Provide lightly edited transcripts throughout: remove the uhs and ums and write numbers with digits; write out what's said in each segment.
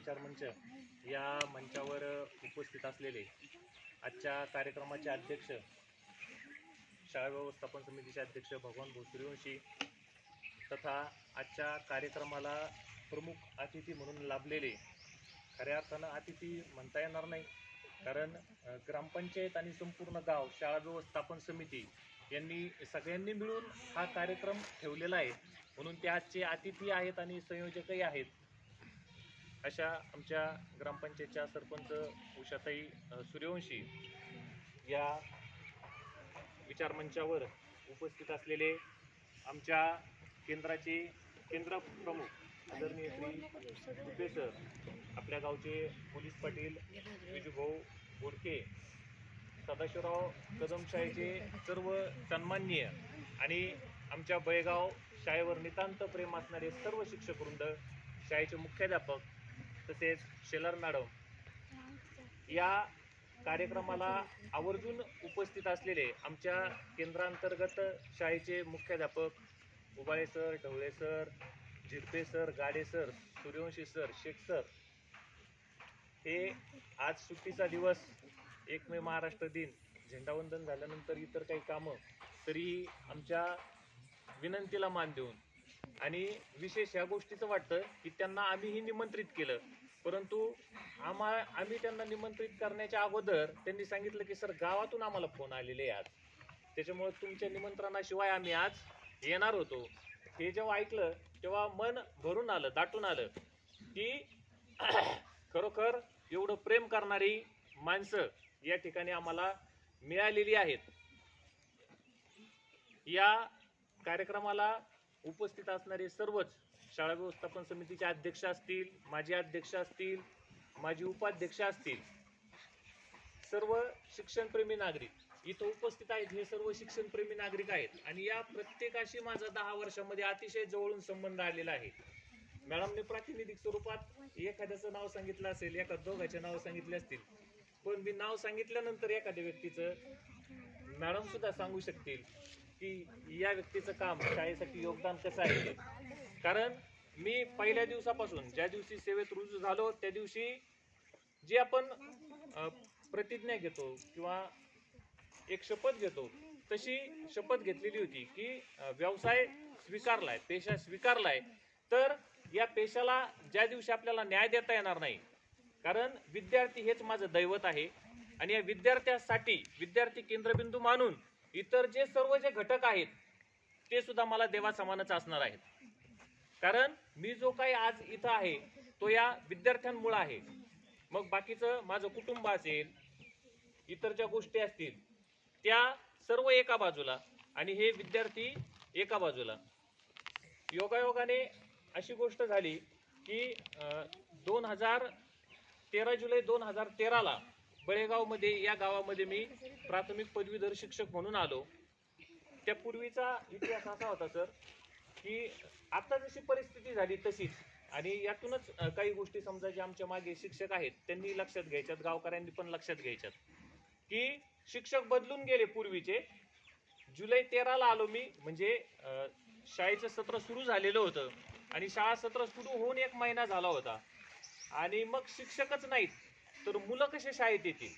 विचार मंच या मंचावर उपस्थित असलेले आजच्या कार्यक्रमाचे अध्यक्ष, शाळा व्यवस्थापन समितीचे अध्यक्ष भगवान भाऊ सूर्यवंशी तथा आजच्या कार्यक्रमाला प्रमुख अतिथी म्हणून लाभलेले, खऱ्या अर्थानं अतिथी म्हणता येणार नाही, कारण ग्रामपंचायत आणि संपूर्ण गाव शाळा व्यवस्थापन समिती यांनी सगळ्यांनी मिळून हा कार्यक्रम ठेवलेला आहे, म्हणून ते आजचे अतिथी आहेत आणि संयोजकही आहेत. अशा आमच्या ग्रामपंचायतच्या सरपंच उषाताई सूर्यवंशी या विचारमंचावर उपस्थित असलेले आमच्या केंद्राचे केंद्र प्रमुख आदरणीय श्री दुबे सर, आपल्या गावचे पोलीस पाटील विजूभाऊ बोडके, सदाशिवराव कदम शाळेचे सर्व सन्माननीय आणि आमच्या बळेगाव शाळेवर नितांत प्रेम असणारे सर्व शिक्षक वृंद, शाळेचे मुख्याध्यापक तसेच शेलार मॅडम, या कार्यक्रमाला आवर्जून उपस्थित असलेले आमच्या केंद्रांतर्गत शाळेचे मुख्याध्यापक Ubale sir, Dhavale sir, Zirpe sir, Gade sir, Suryavanshi sir, Shaikh sir, हे आज सुट्टीचा दिवस, 1 मे महाराष्ट्र दिन, झेंडावंदन झाल्यानंतर इतर काही कामं, तरी आमच्या विनंतीला मान देऊन आणि विशेष ह्या गोष्टीचं वाटतं की त्यांना आम्हीही निमंत्रित केलं, परंतु आम्ही त्यांना निमंत्रित करण्याच्या अगोदर त्यांनी सांगितलं की सर गावातून आम्हाला फोन आलेले आज, त्याच्यामुळे तुमच्या निमंत्रणाशिवाय आम्ही आज येणार होतो. हे जेव्हा ऐकलं तेव्हा मन भरून आलं, दाटून आलं की खरोखर एवढं प्रेम करणारी माणसं या ठिकाणी आम्हाला मिळालेली आहेत. या कार्यक्रमाला उपस्थित असणारे सर्वच शाळा व्यवस्थापन समितीचे अध्यक्ष असतील, माजी अध्यक्ष असतील, माजी उपाध्यक्ष असतील, सर्व शिक्षणप्रेमी नागरिक इथं उपस्थित आहेत. हे सर्व शिक्षणप्रेमी नागरिक आहेत आणि या प्रत्येकाशी माझा 10 वर्षामध्ये अतिशय जवळून संबंध आलेला आहे. मॅडमने प्रातिनिधिक स्वरूपात एखाद्याचं नाव सांगितलं असेल, एखाद्या दोघांचे नाव सांगितले असतील, पण मी नाव सांगितल्यानंतर एखाद्या व्यक्तीचं मॅडम सुद्धा सांगू शकतील की या व्यक्तीचं काम शाळेसाठी योगदान कसं आहे. कारण मी पहिल्या दिवसापासून, ज्या दिवशी सेवेत रुजू झालो त्या दिवशी जी आपण प्रतिज्ञा घेतो किंवा एक शपथ घेतो, तशी शपथ घेतलेली होती की व्यवसाय स्वीकारलाय, पेशा स्वीकारलाय, तर या पेशाला ज्या दिवशी आपल्याला न्याय देता येणार नाही, कारण विद्यार्थी हेच माझं दैवत आहे आणि या विद्यार्थ्यासाठी विद्यार्थी केंद्रबिंदू मानून इतर जे सर्व जे घटक आहेत ते सुद्धा मला देवासमानच असणार आहेत. कारण मी जो काही आज इथं आहे तो या विद्यार्थ्यांमुळे आहे. मग बाकीचं माझं कुटुंब असेल, इतर ज्या गोष्टी असतील त्या सर्व एका बाजूला आणि हे विद्यार्थी एका बाजूला. योगायोगाने अशी गोष्ट झाली की 13 जुलै 2013ला बळेगावमध्ये, या गावामध्ये मी प्राथमिक पदवीधर शिक्षक म्हणून आलो. त्यापूर्वीचा इतिहास असा होता सर की आता जशी परिस्थिती झाली तशीच, आणि यातूनच काही गोष्टी समजा जे आमच्या मागे शिक्षक आहेत त्यांनी लक्षात घ्यायच्यात, गावकऱ्यांनी पण लक्षात घ्यायच्यात की शिक्षक बदलून गेले पूर्वीचे. जुलै 13ला आलो मी, म्हणजे शाळेचं सत्र सुरू झालेलं होतं आणि शाळा सत्र सुरू होऊन 1 महिना झाला होता आणि मग शिक्षकच नाहीत तर मुलं कसे शाळेत येतील,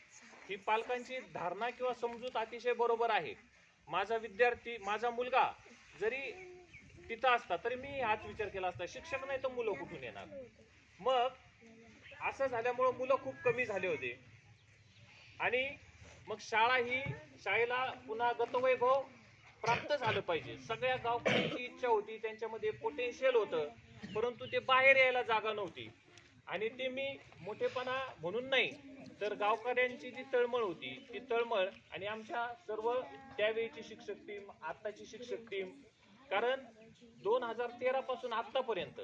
ही पालकांची धारणा किंवा समजूत अतिशय बरोबर आहे. माझा विद्यार्थी, माझा मुलगा जरी तिथं असता तरी मी हाच विचार केला असता, शिक्षक नाही तर मुलं कुठून येणार. मग असं झाल्यामुळं मुलं खूप कमी झाले होते आणि मग शाळेला पुन्हा गतवैभव प्राप्त झालं पाहिजे. सगळ्या गावकऱ्यांची इच्छा होती, त्यांच्यामध्ये पोटेन्शियल होतं, परंतु ते बाहेर यायला जागा नव्हती. आणि ते मी मोठेपणा म्हणून नाही तर गावकऱ्यांची जी तळमळ होती ती तळमळ आणि आमच्या सर्व त्यावेळीची शिक्षक टीम, आत्ताची शिक्षक टीम, कारण 2013 पासून आत्तापर्यंत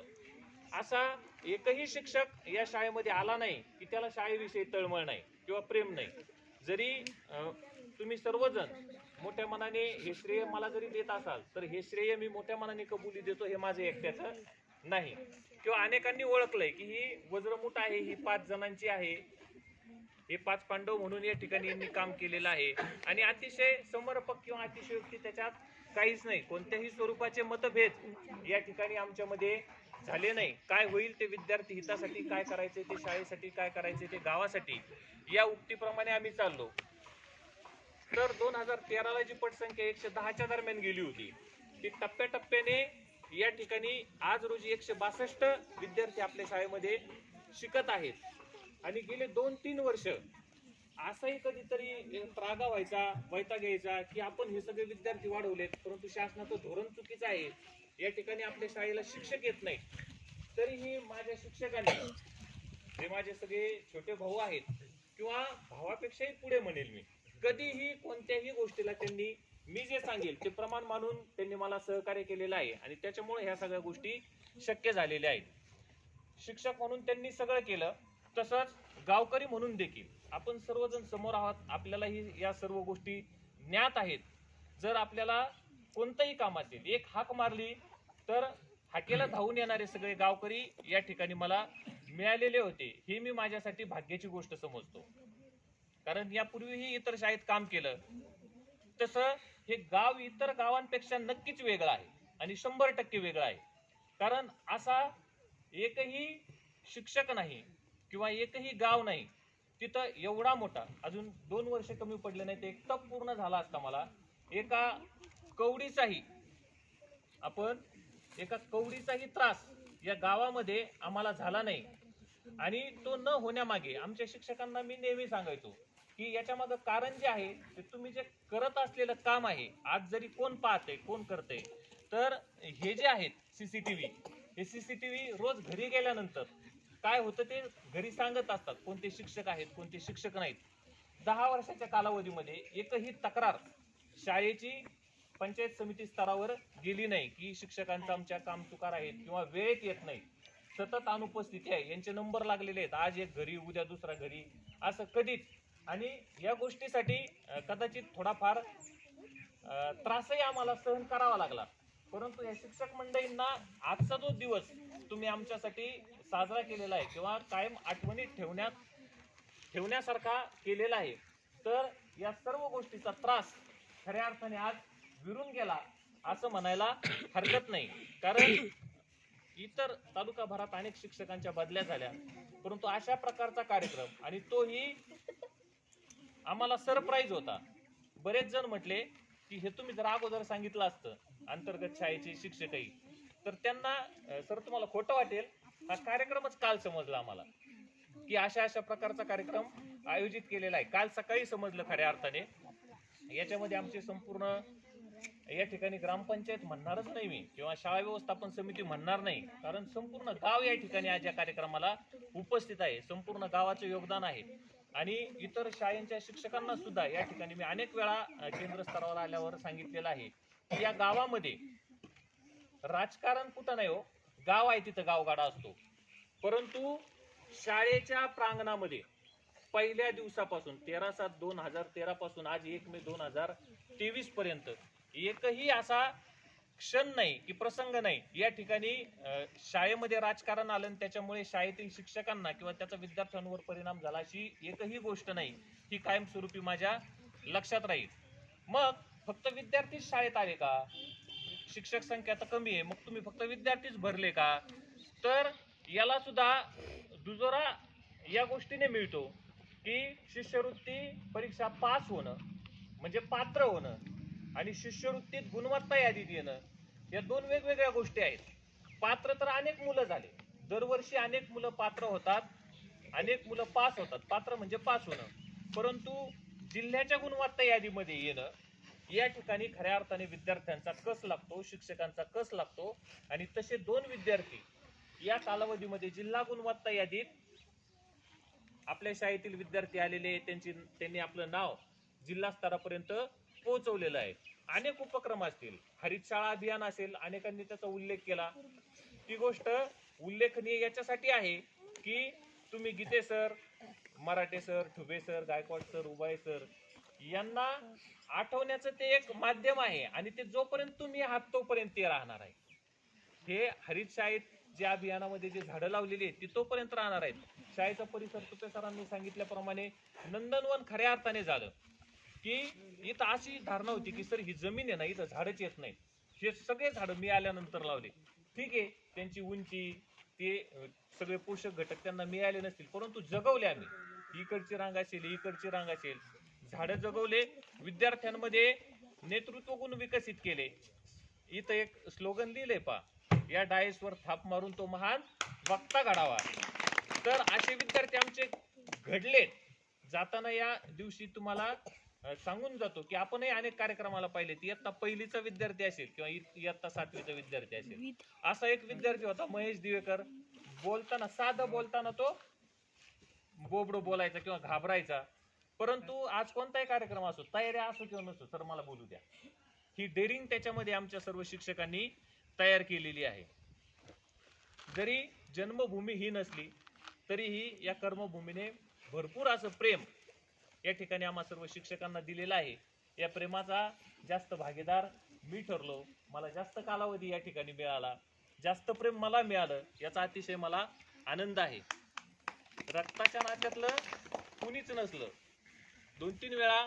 असा एकही शिक्षक या शाळेमध्ये आला नाही की त्याला शाळेविषयी तळमळ नाही किंवा प्रेम नाही. जरी तुम्ही सर्वजण मोठ्या मनाने हे श्रेय मला जरी देत असाल तर हे श्रेय मी मोठ्या मनाने कबुली देतो, हे माझं एकट्याचं नाही. किंवा अनेकांनी ओळखलंय की ही वज्रमुठ आहे, ही 5 जणांची आहे, हे 5 पांडव म्हणून या ठिकाणी यांनी काम केलेलं आहे आणि अतिशय समर्पक किंवा अतिशयोक्ती त्याच्यात काहीच नाही. कोणत्याही स्वरूपाचे मतभेद या ठिकाणी आमच्यामध्ये झाले नाही. काय होईल ते विद्यार्थी हितासाठी काय करायचे, ते शाळेसाठी काय करायचे, ते गावासाठी, या उक्तीप्रमाणे आम्ही चाललो. तर 2013ला जी पटसंख्या 110च्या दरम्यान गेली होती, ती टप्प्याटप्प्याने या ठिकाणी आज रोजी 162 विद्यार्थी आपल्या शाळेमध्ये शिकत आहेत. आणि गेले 2-3 वर्ष असाही कधीतरी त्रागा व्हायचा, वैताग यायचा की आपण हे सगळे विद्यार्थी वाढवलेत, परंतु शासनाचं धोरण चुकीचं आहे, या ठिकाणी आपल्या शाळेला शिक्षक येत नाही. तरीही माझ्या शिक्षकांनी, जे माझे सगळे छोटे भाऊ आहेत किंवा भावापेक्षाही पुढे म्हणेल मी, कधीही कोणत्याही गोष्टीला त्यांनी मी जे सांगेल ते प्रमाण मानून त्यांनी मला सहकार्य केलेलं आहे. आणि त्याच्यामुळे ह्या सगळ्या गोष्टी शक्य झालेल्या आहेत. शिक्षक म्हणून त्यांनी सगळं केलं, तसंच गावकरी म्हणून देखील आपण सर्वजण समोर आहात, आपल्यालाही या सर्व गोष्टी ज्ञात आहेत. जर आपल्याला कोणतंही काम असेल, एक हाक मारली तर हाकेला धावून येणारे सगळे गावकरी या ठिकाणी मला मिळालेले होते. ही मी माझ्यासाठी भाग्याची गोष्ट समजतो. कारण यापूर्वीही इतर शाळेत काम केलं, तसं हे गाव इतर गावांपेक्षा नक्कीच वेगळं आहे आणि 100% वेगळं आहे. कारण असा एकही शिक्षक नाही किंवा एकही गाव नाही तिथं एवढा मोठा, अजून 2 वर्ष कमी पडले नाही ते एक टप पूर्ण झाला असता मला, एका कवडीचाही त्रास या गावामध्ये आम्हाला झाला नाही. आणि तो न होण्यामागे आमच्या शिक्षकांना मी नेहमी सांगायचो की याच्या मागे कारण जे आहे ते तुम्ही जे करत असलेलं काम आहे. आज जरी कोण पाहते, कोण करते, तर हे जे आहेत सीसीटीव्ही, हे सीसीटीव्ही रोज घरी गेल्यानंतर काय होतं ते घरी सांगत असतात, कोणते शिक्षक आहेत, कोणते शिक्षक नाहीत. 10 वर्षाच्या कालावधीमध्ये एकही तक्रार शाळेची पंचायत समिती स्तरावर गेली नाही की शिक्षकांचं आमच्या काम चुकार आहेत किंवा वेळेत येत नाही, सतत अनुपस्थिती आहे, यांचे नंबर लागलेले आहेत, आज एक घरी उद्या दुसरा घरी, असं कधीच. आणि या गोष्टीसाठी कदाचित थोडाफार त्रासही आम्हाला सहन करावा लागला. परंतु या शिक्षक मंडळींना आजचा जो दिवस तुम्ही आमच्यासाठी साजरा केलेला आहे किंवा कायम आठवणीत ठेवण्यासारखा केलेला आहे, तर या सर्व गोष्टीचा त्रास खऱ्या अर्थाने आज विरून गेला असं म्हणायला हरकत नाही. कारण इतर तालुकाभरात अनेक शिक्षकांच्या बदल्या झाल्या, परंतु अशा प्रकारचा कार्यक्रम, आणि तोही आम्हाला सरप्राईज होता. बरेच जण म्हटले की हे तुम्ही जर अगोदर सांगितलं असतं अंतर्गत शाळेचे शिक्षकही, तर त्यांना सर तुम्हाला खोटं वाटेल, हा कार्यक्रमच काल समजला आम्हाला की अशा अशा प्रकारचा कार्यक्रम आयोजित केलेला आहे. काल सकाळी समजलं खऱ्या अर्थाने. याच्यामध्ये आमची संपूर्ण या ठिकाणी ग्रामपंचायत म्हणणारच नाही मी किंवा शाळा व्यवस्थापन समिती म्हणणार नाही, कारण संपूर्ण गाव या ठिकाणी आज या कार्यक्रमाला उपस्थित आहे. संपूर्ण गावाचं योगदान आहे. आणि इतर शाळेच्या शिक्षकांना सुद्धा या ठिकाणी मी अनेक वेळा केंद्र स्तरावर आल्यावर सांगितलेलं आहे की या गावामध्ये राजकारण कुठं नाही हो, गाव आहे तिथं गावगाडा असतो. परंतु शाळेच्या प्रांगणामध्ये पहिल्या दिवसापासून 13/7/2013 पासून आज 1 मे 2023 पर्यंत एकही असा क्षण नाही की प्रसंग नाही या ठिकाणी शाळेमध्ये राजकारण आलं त्याच्यामुळे शाळेतील शिक्षकांना किंवा त्याचा विद्यार्थ्यांवर परिणाम झाला अशी एकही गोष्ट नाही. ही कायमस्वरूपी माझ्या लक्षात राहील. मग फक्त विद्यार्थीच शाळेत आले का? शिक्षक संख्या तर कमी आहे, मग तुम्ही फक्त विद्यार्थीच भरले का? तर याला सुद्धा दुजोरा या गोष्टीने मिळतो की शिष्यवृत्ती परीक्षा पास होणं म्हणजे पात्र होणं आणि शिष्यवृत्तीत गुणवत्ता यादीत येणं, या दोन वेगवेगळ्या गोष्टी आहेत. पात्र तर अनेक मुलं झाले, दरवर्षी अनेक मुलं पात्र होतात, अनेक मुलं पास होतात. पात्र म्हणजे पास होणं, परंतु जिल्ह्याच्या गुणवत्ता यादीमध्ये येणं, या ठिकाणी खऱ्या अर्थाने विद्यार्थ्यांचा कस लागतो, शिक्षकांचा कस लागतो. आणि तसे 2 विद्यार्थी या कालावधीमध्ये जिल्हा गुणवत्ता यादीत आपल्या शाळेतील विद्यार्थी आलेले, त्यांनी आपलं नाव जिल्हा स्तरापर्यंत पोहोचवलेलं आहे. अनेक उपक्रम असतील, हरित शाळा अभियान असेल, अनेकांनी त्याचा उल्लेख केला. ती गोष्ट उल्लेखनीय याच्यासाठी आहे की तुम्ही Gite sir, Marathe sir, Thube sir, Gaikwad sir, Ubale sir यांना आठवण्याचं ते एक माध्यम आहे आणि ते जोपर्यंत तुम्ही आहात तोपर्यंत ते राहणार आहे. हे हरित शाळेत जे अभियानामध्ये जे झाडं लावलेली आहेत ती तोपर्यंत राहणार आहेत. शाळेचा परिसर तुपे सरांनी सांगितल्याप्रमाणे नंदनवन खऱ्या अर्थाने झालं की इथं अशी धारणा होती की सर ही जमीन आहे ना, इथं झाडच येत नाही, हे सगळे झाडं मी आल्यानंतर लावले. ठीक आहे, त्यांची उंची ते सगळे पोषक घटक त्यांना मिळाले नसतील, परंतु जगवले आम्ही. इकडची रांग असेल, इकडची रांग असेल, झाडं जगवले, विद्यार्थ्यांमध्ये नेतृत्व गुण विकसित केले. इथं एक स्लोगन लिहिलंय पा, या डायसवर थाप मारून तो महान वक्ता घडावा. तर असे विद्यार्थी आमचे घडलेत. जाताना या दिवशी तुम्हाला सांगून जातो की आपणही अनेक कार्यक्रमाला पाहिले. इयत्ता पहिलीचा विद्यार्थी असेल किंवा इयत्ता 7वीचा विद्यार्थी असेल, असा एक विद्यार्थी होता महेश दिवेकर. बोलताना, साधं बोलताना तो बोबडो बोलायचा किंवा घाबरायचा, परंतु आज कोणताही कार्यक्रम असो, तयारी असो किंवा नसो, सर मला बोलू द्या, ही डेअरिंग त्याच्यामध्ये आमच्या सर्व शिक्षकांनी तयार केलेली आहे. जरी जन्मभूमी ही नसली तरीही या कर्मभूमीने भरपूर असं प्रेम या ठिकाणी आम्हा सर्व शिक्षकांना दिलेलं आहे. या प्रेमाचा जास्त भागीदार मी ठरलो. मला जास्त कालावधी या ठिकाणी मिळाला, जास्त प्रेम मला मिळालं, याचा अतिशय मला आनंद आहे. रक्ताच्या नात्यातलं कुणीच नसलं. 2-3 वेळा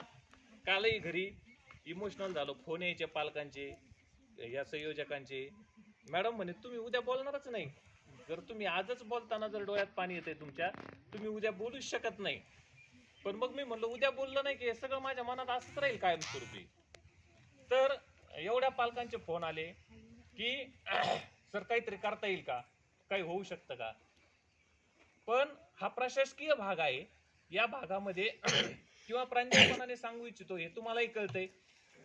कालही घरी इमोशनल झालो. फोन यायचे पालकांचे, या संयोजकांचे, मॅडम म्हणे तुम्ही उद्या बोलणारच नाही. जर तुम्ही आजच बोलताना जर डोळ्यात पाणी येते तुमच्या, तुम्ही उद्या बोलूच शकत नाही. पण मग मी म्हणलो उद्या बोललं नाही की हे सगळं माझ्या मनात असंच राहील कायमस्वरूपी. तर एवढ्या पालकांचे फोन आले की सर काहीतरी करता येईल का, काही होऊ शकतं का. पण हा प्रशासकीय भाग आहे. या भागामध्ये किंवा प्रांजळपणाने सांगू इच्छितो, हे तुम्हालाही कळतंय.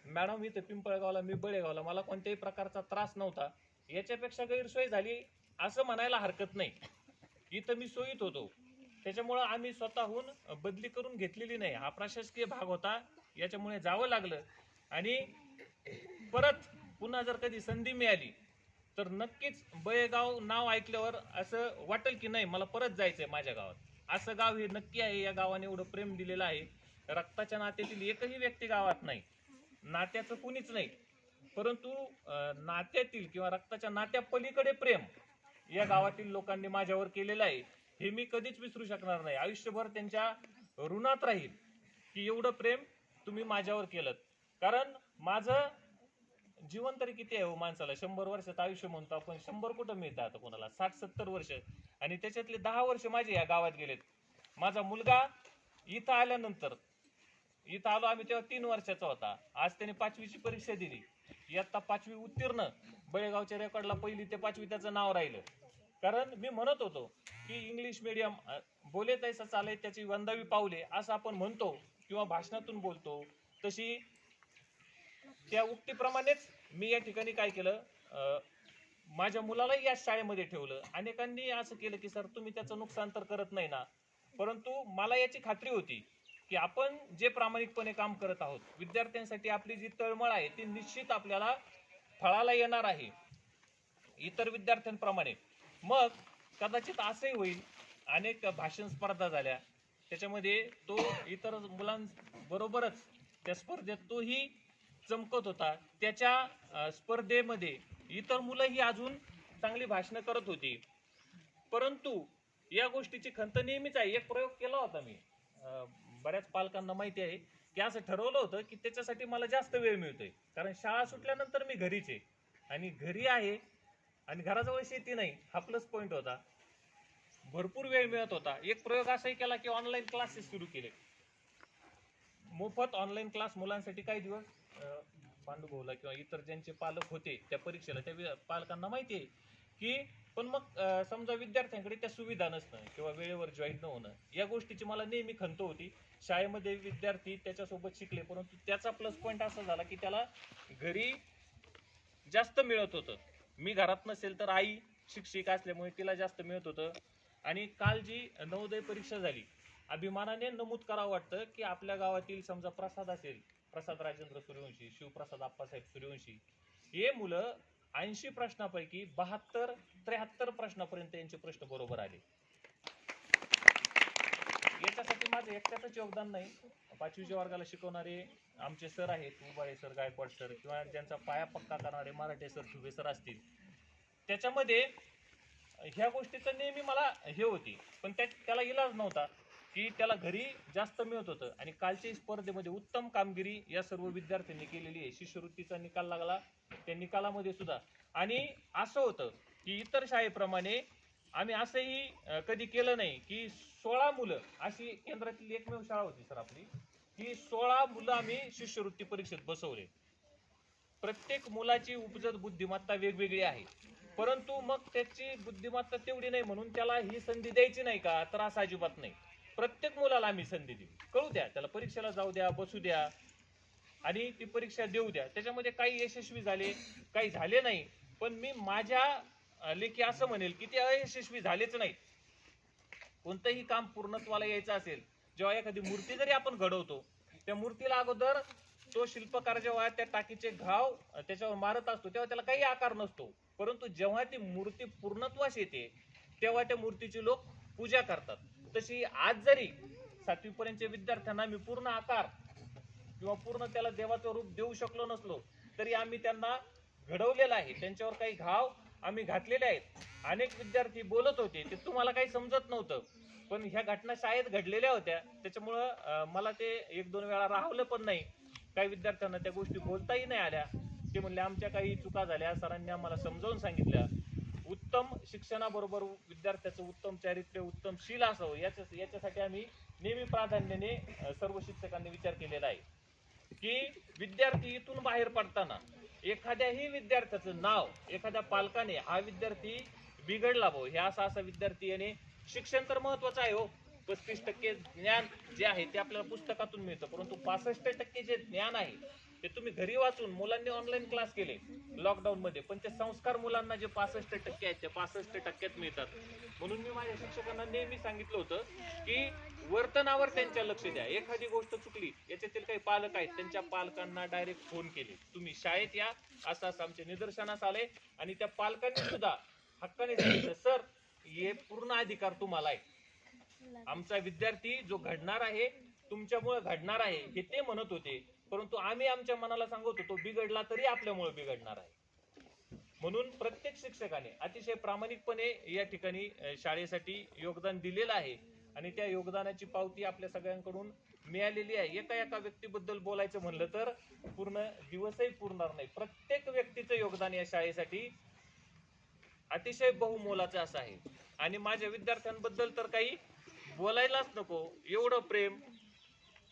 मॅडम इथं पिंपळगावला, मी बळेगावला, मला कोणत्याही प्रकारचा त्रास नव्हता. याच्यापेक्षा गैरसोय झाली असं म्हणायला हरकत नाही. इथं मी सोयीत होतो, त्याच्यामुळं आम्ही स्वतःहून बदली करून घेतलेली नाही. हा प्रशासकीय भाग होता, याच्यामुळे जावं लागलं. आणि परत पुन्हा जर कधी संधी मिळाली तर नक्कीच बळेगाव नाव ऐकल्यावर असं वाटेल की नाही मला परत जायचंय माझ्या गावात. असं गाव हे नक्की आहे. या गावाने एवढं प्रेम दिलेलं आहे. रक्ताच्या नात्यातील एकही व्यक्ती गावात नाही, नात्याचं कुणीच नाही, परंतु नात्यातील किंवा रक्ताच्या नात्या पलीकडे प्रेम या गावातील लोकांनी माझ्यावर केलेलं आहे. हे मी कधीच विसरू शकणार नाही. आयुष्यभर त्यांच्या ऋणात राहील की एवढं प्रेम तुम्ही माझ्यावर केलं. कारण माझं जीवन तरी किती आहे हो माणसाला, 100 वर्षाचं आयुष्य म्हणतो आपण, 100 कुठं मिळतं आता कोणाला, 60-70 वर्ष, आणि त्याच्यातले 10 वर्ष माझे या गावात गेलेत. माझा मुलगा इथं आल्यानंतर, इथं आलो आम्ही तेव्हा 3 वर्षाचा होता. आज त्याने 5वीची परीक्षा दिली, इयत्ता 5वी उत्तीर्ण. बळेगावच्या रेकॉर्डला 1ली ते 5वी त्याचं नाव राहिलं. कारण मी म्हणत होतो की इंग्लिश मीडियम बोले तैसा चाले त्याची वंदावी पावले असं आपण म्हणतो किंवा भाषणातून बोलतो, तशी त्या उक्तीप्रमाणेच मी या ठिकाणी काय केलं, माझ्या मुलालाही या शाळेमध्ये ठेवलं. अनेकांनी असं केलं की सर तुम्ही त्याचं नुकसान तर करत नाही ना, परंतु मला याची खात्री होती की आपण जे प्रामाणिकपणे काम करत आहोत, विद्यार्थ्यांसाठी आपली जी तळमळ आहे ती निश्चित आपल्याला फळाला येणार आहे इतर विद्यार्थ्यांप्रमाणे. मग कदाचित असंही होईल, अनेक भाषण स्पर्धा झाल्या, त्याच्यामध्ये तो इतर मुलांबरोबरच त्या स्पर्धेत तोही चमकत होता. त्याच्या स्पर्धेमध्ये इतर मुलंही अजून चांगली भाषणं करत होती. परंतु या गोष्टीची खंत नेहमीच आहे. एक प्रयोग केला होता मी, बऱ्याच पालकांना माहिती आहे की असं ठरवलं होतं की त्याच्यासाठी मला जास्त वेळ मिळतोय, कारण शाळा सुटल्यानंतर मी घरीच आहे आणि घरी आहे आणि घराजवळ शेती नाही, हा प्लस पॉईंट होता. भरपूर वेळ मिळत होता. एक प्रयोग असाही केला की ऑनलाईन क्लासेस सुरू केले, मोफत ऑनलाईन क्लास मुलांसाठी. काही दिवस पांडुभाऊला किंवा इतर ज्यांचे पालक होते त्या परीक्षेला, त्या पालकांना माहिती आहे की, पण मग समजा विद्यार्थ्यांकडे त्या सुविधा नसणं किंवा वेळेवर जॉईन न होणं, या गोष्टीची मला नेहमी खंत होती. शाळेमध्ये विद्यार्थी त्याच्यासोबत शिकले, परंतु त्याचा प्लस पॉईंट असा झाला की त्याला घरी जास्त मिळत होतं. मी घरात नसेल तर आई शिक्षिका असल्यामुळे तिला जास्त मिळत होतं. आणि काल जी नवोदय परीक्षा झाली, अभिमानाने नमूद करावं वाटतं की आपल्या गावातील समजा प्रसाद असेल, प्रसाद राजेंद्र सूर्यवंशी, शिवप्रसाद आप्पासाहेब सूर्यवंशी, हे मुलं 80 प्रश्नापैकी 72-73 प्रश्नापर्यंत यांचे प्रश्न बरोबर आले. याच्यासाठी माझं एकट्याचंच योगदान नाही. 5वीच्या वर्गाला शिकवणारे आमचे सर आहेत, उबाळे सर, गायकवाड सर, किंवा ज्यांचा पाया पक्का करणारे मराठे सर, ठुबे सर असतील, त्याच्यामध्ये ह्या गोष्टीचं नेहमी मला हे होती. पण त्याला इलाज नव्हता की त्याला घरी जास्त मिळत होतं. आणि कालच्या स्पर्धेमध्ये उत्तम कामगिरी या सर्व विद्यार्थ्यांनी केलेली आहे. शिष्यवृत्तीचा निकाल लागला, त्या निकालामध्ये सुद्धा. आणि असं होतं की इतर शाळेप्रमाणे आम्ही असंही कधी केलं नाही की 16 मुलं, अशी केंद्रातील एकमेव शाळा होती सर आपली, की 16 मुलं आम्ही शिष्यवृत्ती परीक्षेत बसवले. प्रत्येक मुलाची उपजत बुद्धिमत्ता वेगवेगळी आहे, परंतु मग त्याची बुद्धिमत्ता तेवढी नाही म्हणून त्याला ही संधी द्यायची नाही का, तर असं अजिबात नाही. प्रत्येक मुलाला आम्ही संधी दिली, कळू द्या त्याला, परीक्षेला जाऊ द्या, बसू द्या आणि ती परीक्षा देऊ द्या. त्याच्यामध्ये काही यशस्वी झाले, काही झाले नाही, पण मी माझ्या लेखी असं म्हणेल की ते अयशस्वी झालेच नाहीत. कोणतंही काम पूर्णत्वाला यायचं असेल, जेव्हा एखादी मूर्ती जरी आपण घडवतो, त्या मूर्तीला अगोदर तो शिल्पकार जेव्हा त्या टाकीचे घाव त्याच्यावर मारत असतो तेव्हा त्याला काही आकार नसतो, परंतु जेव्हा ती मूर्ती पूर्णत्वास येते तेव्हा त्या मूर्तीची लोक पूजा करतात. तशी आज जरी 7वी पर्यंतच्या विद्यार्थ्यांना मी पूर्ण आकार किंवा पूर्ण त्याला देवाचं रूप देऊ शकलो नसलो तरी आम्ही त्यांना घडवलेलं आहे, त्यांच्यावर काही घाव आम्ही घातलेले आहेत. अनेक विद्यार्थी बोलत होते ते तुम्हाला काही समजत नव्हतं, पण ह्या घटना शाळेत घडलेल्या होत्या, त्याच्यामुळं मला ते 1-2 वेळा राहवलं पण नाही. काही विद्यार्थ्यांना त्या गोष्टी बोलताही नाही आल्या. ते म्हणले आमच्या काही चुका झाल्या, सरांनी आम्हाला समजावून सांगितल्या. उत्तम शिक्षणाबरोबर विद्यार्थ्याचं उत्तम चारित्र्य, उत्तम शील असावं याच्यासाठी आम्ही नेहमी प्राधान्याने सर्व शिक्षकांनी विचार केलेला आहे की विद्यार्थी इथून बाहेर पडताना एखाद्याही विद्यार्थ्याचं नाव एखाद्या पालकाने हा विद्यार्थी बिघडला भाऊ, हे असा विद्यार्थी येणे. शिक्षण तर महत्वाचं आहे हो, 35% ज्ञान जे आहे ते आपल्याला पुस्तकातून मिळतं, परंतु 65% जे ज्ञान आहे ते तुम्ही घरी वाचून, मुलांनी ऑनलाईन क्लास केले लॉकडाऊन मध्ये, पण ते संस्कार मुलांना जे 65% आहेत ते 65% मिळतात. म्हणून मी माझ्या शिक्षकांना नेहमी सांगितलं होतं की वर्तनावर त्यांच्या लक्ष द्या. एखादी गोष्ट चुकली, याच्यातील काही पालक आहेत त्यांच्या पालकांना डायरेक्ट फोन केले, तुम्ही शाळेत या, असं आमचे निदर्शनास आले. आणि त्या पालकांनी सुद्धा हक्काने सांगितलं सर हे पूर्ण अधिकार तुम्हाला आहे, आमचा विद्यार्थी जो घडणार आहे तुमच्यामुळे घडणार आहे हे ते म्हणत होते, परंतु आम्ही आमच्या मनाला सांगत होतो बिघडला तरी आपल्यामुळे बिघडणार आहे. म्हणून प्रत्येक शिक्षकाने अतिशय प्रामाणिकपणे या ठिकाणी शाळेसाठी योगदान दिलेलं आहे आणि त्या योगदानाची पावती आपल्या सगळ्यांकडून मिळालेली आहे. एका एका व्यक्तीबद्दल बोलायचं म्हणलं तर पूर्ण दिवसही पुरणार नाही. प्रत्येक व्यक्तीचं योगदान या शाळेसाठी अतिशय बहुमोलाचं असं आहे. आणि माझ्या विद्यार्थ्यांबद्दल तर काही बोलायलाच नको, एवढं प्रेम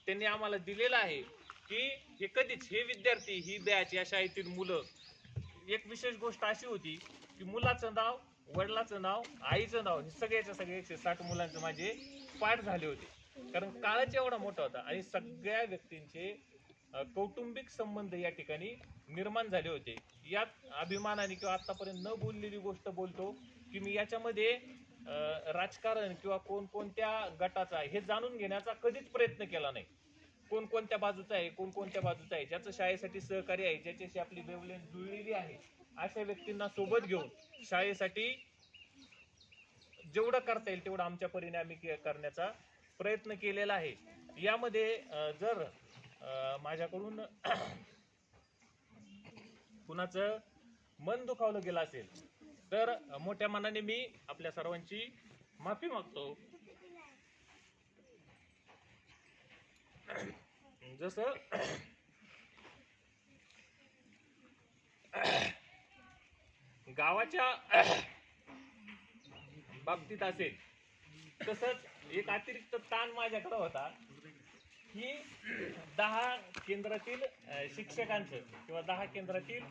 त्यांनी आम्हाला दिलेलं आहे की हे कधीच, हे विद्यार्थी, ही बॅच, या शाळेतील मुलं, एक विशेष गोष्ट अशी होती की मुलाचं नाव, वडिलाचं नाव, आईचं नाव, हे सगळ्याच्या सगळे 160 मुलांचे माझे पाठ झाले होते. कारण काळच एवढा मोठा होता आणि सगळ्या व्यक्तींचे कौटुंबिक संबंध या ठिकाणी निर्माण झाले होते. यात अभिमानाने किंवा आतापर्यंत न बोललेली गोष्ट बोलतो की मी याच्यामध्ये राजकारण किंवा कोणकोणत्या गटाचा आहे हे जाणून घेण्याचा कधीच प्रयत्न केला नाही. कोणकोणत्या बाजूचा आहे, कोणकोणत्या बाजूचा आहे, ज्याचं शाळेसाठी सहकार्य आहे, ज्याच्याशी आपली वेवलेंथ जुळलेली आहे, अशा व्यक्तींना सोबत घेऊन शाळेसाठी जेवढं करता येईल तेवढं आमच्या परीने आम्ही करण्याचा प्रयत्न केलेला आहे. यामध्ये जर माझ्याकडून कुणाचं मन दुखावलं गेलं असेल तर मोठ्या मनाने मी आपल्या सर्वांची माफी मागतो. जसं गावाच्या बाबतीत असेल तसंच एक अतिरिक्त ताण माझ्याकडे होता की 10 केंद्रातील शिक्षकांचं किंवा 10 केंद्रातील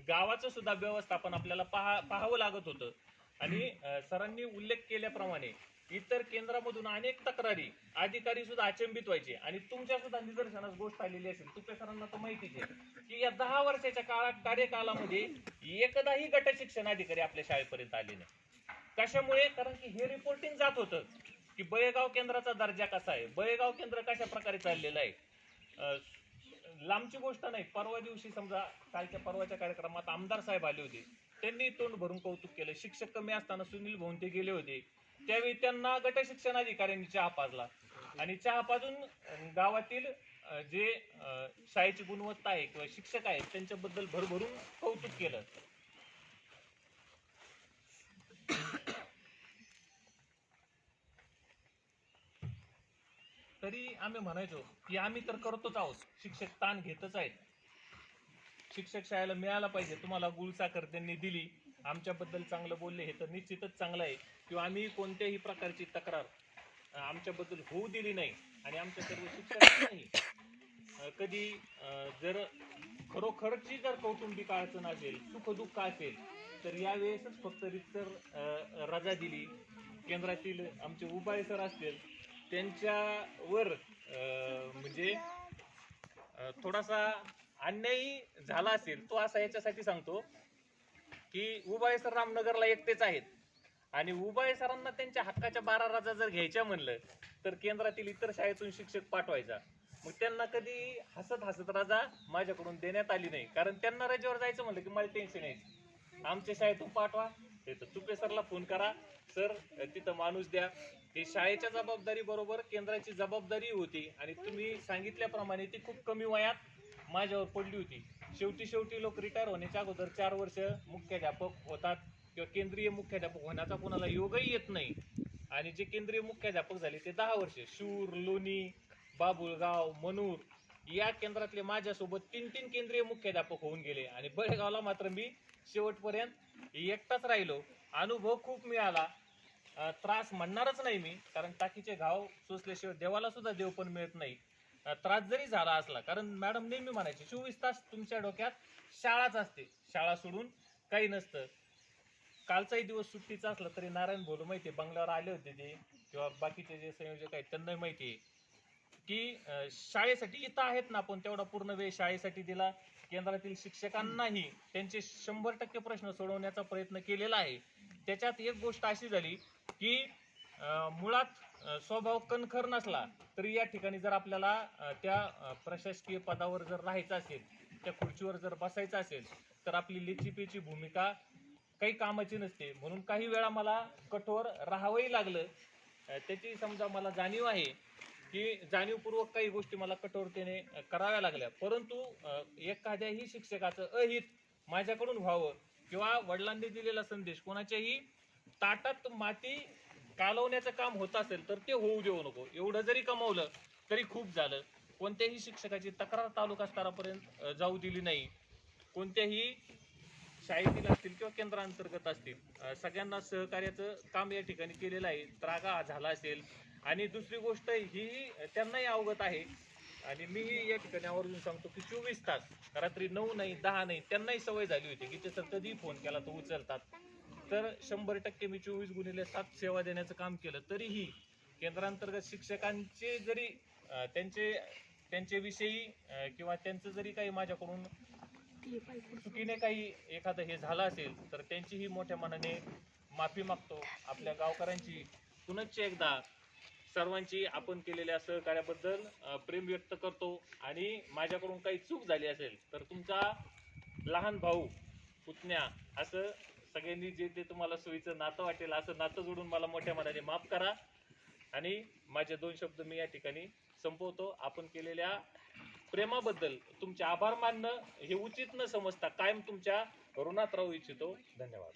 गावाचं सुद्धा व्यवस्थापन आपल्याला पाहावं लागत होतं. आणि सरांनी उल्लेख केल्याप्रमाणे इतर केंद्रामधून अनेक तक्रारी अधिकारी सुद्धा अचंबित व्हायचे. आणि तुमच्या सुद्धा निदर्शनास गोष्ट आलेली असेल, तुमच्या सरांना तर माहितीच आहे की या 10 वर्षाच्या कार्यकालामध्ये एकदाही गट शिक्षण अधिकारी आपल्या शाळेपर्यंत आले नाही. कशामुळे? कारण की हे रिपोर्टिंग जात होतं की बळेगाव केंद्राचा दर्जा कसा आहे, बळेगाव केंद्र कशा प्रकारे चाललेलं आहे. लांबची गोष्ट नाही, परवा दिवशी समजा कालच्या परवाच्या कार्यक्रमात आमदार साहेब आले होते, त्यांनी तोंड भरून कौतुक केलं. शिक्षक कमी असताना सुनील भोंते गेले होते, त्यावेळी त्यांना गट शिक्षण अधिकाऱ्यांनी चहा पाजला आणि चहा पाजून गावातील जे शाळेची गुणवत्ता आहे किंवा शिक्षक आहेत त्यांच्याबद्दल भरभरून कौतुक केलं. तरी आम्ही म्हणायचो की आम्ही तर करतोच आहोत, शिक्षक ताण घेतच आहेत, शिक्षक शाळेला मिळाला पाहिजे. तुम्हाला गुळसाखर त्यांनी दिली, आमच्याबद्दल चांगलं बोलले हे तर निश्चितच चांगलं आहे, किंवा आम्ही कोणत्याही प्रकारची तक्रार आमच्याबद्दल होऊ दिली नाही. आणि आमच्या सर्व शिक्षकांनाही कधी जर खरोखरची जर कौटुंबिक अडचण असेल, सुखदुःख असेल, तर यावेळेसच फक्त रितसर रजा दिली. केंद्रातील आमचे उबाळे सर असतील त्यांच्यावर म्हणजे थोडासा अन्यायी झाला असेल, तो असा याच्यासाठी सांगतो की उबाळे सर रामनगरला एकटेच आहेत आणि उबाळे सरांना त्यांच्या हक्काच्या 12 रजा जर घ्यायच्या म्हणलं तर केंद्रातील इतर शाळेतून शिक्षक पाठवायचा. मग त्यांना कधी हसत हसत रजा माझ्याकडून देण्यात आली नाही, कारण त्यांना रजेवर जायचं म्हणलं की मला टेन्शन यायचं. आमच्या शाळेतून पाठवा, तिथं चुपे सरला फोन करा, सर तिथं माणूस द्या. ही शाळेच्या जबाबदारी बरोबर केंद्राची जबाबदारी होती आणि तुम्ही सांगितल्याप्रमाणे ती खूप कमी वयात माझ्यावर पडली होती. शेवटी लोक रिटायर होण्याच्या अगोदर 4 वर्ष मुख्याध्यापक होतात किंवा केंद्रीय मुख्याध्यापक होण्याचा कोणाला योगही येत नाही. आणि जे केंद्रीय मुख्याध्यापक झाले ते 10 वर्ष. शूर, लोणी, बाबुळगाव, मनूर या केंद्रातले माझ्यासोबत 3 केंद्रीय मुख्याध्यापक होऊन गेले आणि बळेगावला मात्र मी शेवटपर्यंत एकटाच राहिलो. अनुभव खूप मिळाला. त्रास म्हणणारच नाही मी, कारण टाकीचे घाव सोसल्याशिवाय देवाला सुद्धा देव पण मिळत नाही. त्रास जरी झाला असला, कारण मॅडम नेहमी म्हणायचे 24 तास तुमच्या डोक्यात शाळाच असते, शाळा सोडून काही नसतं. कालचाही दिवस सुट्टीचा असला तरी नारायण भाऊ माहिती आहे, बंगल्यावर आले होते ते किंवा बाकीचे जे संयोजक आहेत त्यांनाही माहिती आहे की शाळेसाठी इथं आहेत ना आपण, तेवढा पूर्ण वेळ शाळेसाठी दिला. केंद्रातील शिक्षकांनाही त्यांचे 100% प्रश्न सोडवण्याचा प्रयत्न केलेला आहे. त्याच्यात एक गोष्ट अशी झाली की मुळात स्वभाव कणखर नसला तरी या ठिकाणी जर आपल्याला त्या प्रशासकीय पदावर जर राहायचं असेल, त्या खुर्चीवर जर बसायचं असेल, तर आपली लेचीपेची भूमिका काही कामाची नसते. म्हणून काही वेळा मला कठोर राहावंही लागलं. त्याची समजा मला जाणीव आहे की जाणीवपूर्वक काही गोष्टी मला कठोरतेने कराव्या लागल्या. परंतु एखाद्याही शिक्षकाचं अहित माझ्याकडून व्हावं किंवा वडिलांनी दिलेला संदेश कोणाच्याही ताटात माती कालवण्याचं काम होत असेल तर ते होऊ देऊ नको. एवढं जरी कमावलं तरी खूप झालं. कोणत्याही शिक्षकाची तक्रार तालुका स्तरापर्यंत जाऊ दिली नाही. कोणत्याही शाळेतील असतील किंवा केंद्रांतर्गत असतील, सगळ्यांना सहकार्याचं काम या ठिकाणी केलेलं आहे. त्रागा झाला असेल. आणि दुसरी गोष्ट ही त्यांनाही अवगत आहे आणि मीही या ठिकाणी आवर्जून सांगतो की 24 तास, रात्री 9 नाही 10 नाही, त्यांनाही सवय झाली होती की ते सर कधीही फोन केला तर उचलतात. तर 100% मी 24x7 सेवा देण्याचं काम केलं. तरीही केंद्रांतर्गत शिक्षकांचे जरी त्यांच्याविषयी किंवा त्यांचं जरी काही माझ्याकडून चुकीने काही एखादं हे झालं असेल तर त्यांचीही मोठ्या मनाने माफी मागतो. आपल्या गावकऱ्यांची पुनश्च एकदा सर्वांची आपण केलेल्या सहकार्याबद्दल प्रेम व्यक्त करतो. आणि माझ्याकडून काही चूक झाली असेल तर तुमचा लहान भाऊ, पुतण्या असं सगळ्यांनी जे ते तुम्हाला सोयीचं नातं वाटेल असं नातं जोडून मला मोठ्या मनाने माफ करा. आणि माझे 2 शब्द मी या ठिकाणी संपवतो. आपण केलेल्या प्रेमाबद्दल तुमचे आभार मानणं हे उचित न समजता कायम तुमच्या ऋणात राहू इच्छितो. धन्यवाद.